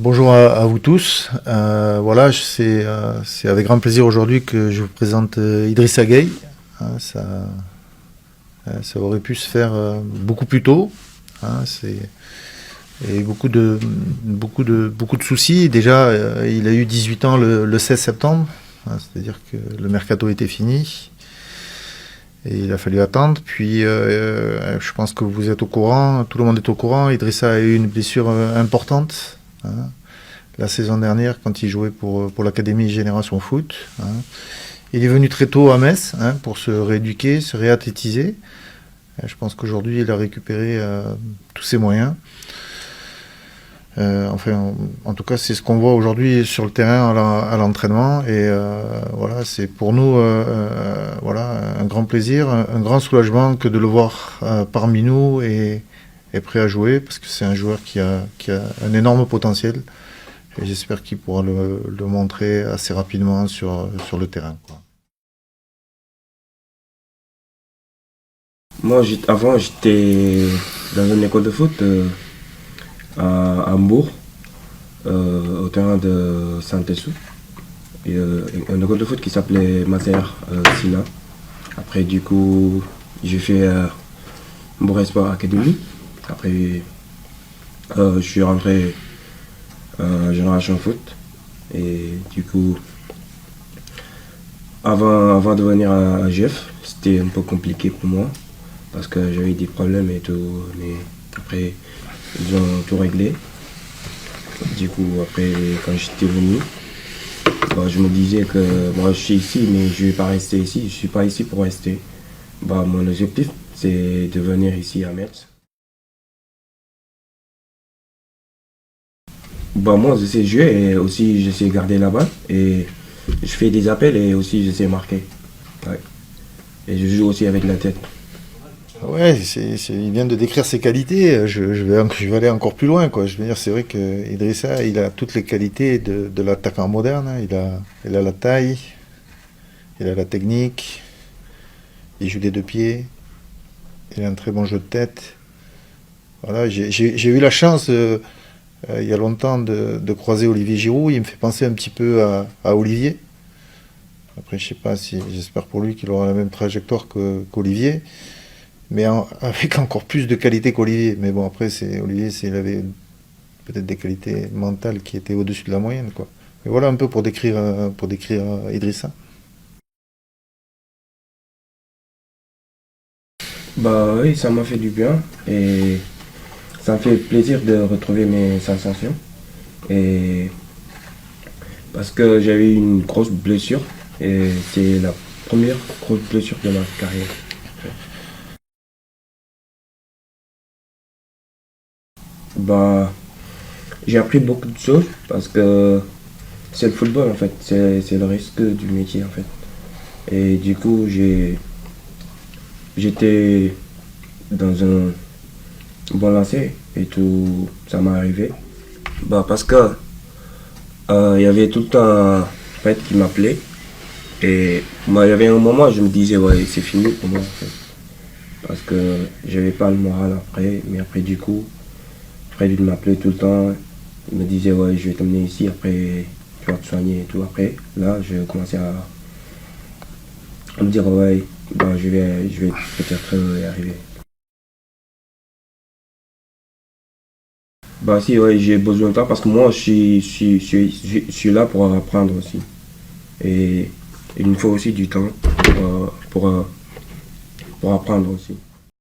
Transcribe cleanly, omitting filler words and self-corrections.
Bonjour à vous tous. Voilà, c'est avec grand plaisir aujourd'hui que je vous présente Idrissa Gueye. Ça aurait pu se faire beaucoup plus tôt. Et beaucoup de soucis. Déjà, il a eu 18 ans le 16 septembre. C'est-à-dire que le mercato était fini. Et il a fallu attendre. Puis, je pense que vous êtes au courant, tout le monde est au courant. Idrissa a eu une blessure importante. La saison dernière, quand il jouait pour l'Académie Génération Foot. Il est venu très tôt à Metz pour se rééduquer, se réathlétiser. Je pense qu'aujourd'hui, il a récupéré tous ses moyens. En tout cas, c'est ce qu'on voit aujourd'hui sur le terrain à l'entraînement. Et voilà, c'est pour nous un grand plaisir, un grand soulagement que de le voir parmi nous et prêt à jouer, parce que c'est un joueur qui a un énorme potentiel. Et j'espère qu'il pourra le montrer assez rapidement sur le terrain, quoi. Moi, avant, j'étais dans une école de foot à Hambourg, au terrain de Saint-Essou. Une école de foot qui s'appelait Mater Sina. Après, du coup, j'ai fait Bourg Sport Academy. Après, je suis rentré Génération Foot. Et du coup, avant de venir à GF, c'était un peu compliqué pour moi parce que j'avais des problèmes et tout. Mais après, ils ont tout réglé. Du coup, après, quand j'étais venu, je me disais que moi je suis ici, mais je ne vais pas rester ici. Je ne suis pas ici pour rester. Mon objectif, c'est de venir ici à Metz. Moi, je sais jouer et aussi je sais garder la balle. Et je fais des appels et aussi je sais marquer. Ouais. Et je joue aussi avec la tête. Ouais, il vient de décrire ses qualités. Je vais aller encore plus loin, quoi. Je veux dire, c'est vrai que Idrissa, il a toutes les qualités de l'attaquant moderne. Il a la taille, il a la technique, il joue des deux pieds, il a un très bon jeu de tête. Voilà, j'ai eu la chance il y a longtemps de croiser Olivier Giroud. Il me fait penser un petit peu à Olivier. Après, je sais pas si, j'espère pour lui qu'il aura la même trajectoire qu'Olivier. Mais avec encore plus de qualité qu'Olivier. Mais bon, après, Olivier, il avait peut-être des qualités mentales qui étaient au-dessus de la moyenne, quoi. Mais voilà un peu pour décrire Idrissa. Oui, ça m'a fait du bien et ça me fait plaisir de retrouver mes sensations. Et parce que j'avais eu une grosse blessure et c'est la première grosse blessure de ma carrière. J'ai appris beaucoup de choses parce que c'est le football en fait, c'est le risque du métier en fait. Et du coup, j'étais dans un bon lancer et tout, ça m'est arrivé. Parce que il y avait tout le temps un prêtre qui m'appelait et moi, il y avait un moment, je me disais ouais, c'est fini pour moi en fait. Parce que j'avais pas le moral après, mais après du coup, Fred il m'appelait tout le temps, il me disait ouais je vais t'emmener ici, après tu vas te soigner et tout. Après là je commençais à me dire ouais je vais peut-être y arriver. Si ouais, j'ai besoin de temps parce que moi je suis là pour apprendre aussi. Et il me faut aussi du temps pour apprendre aussi.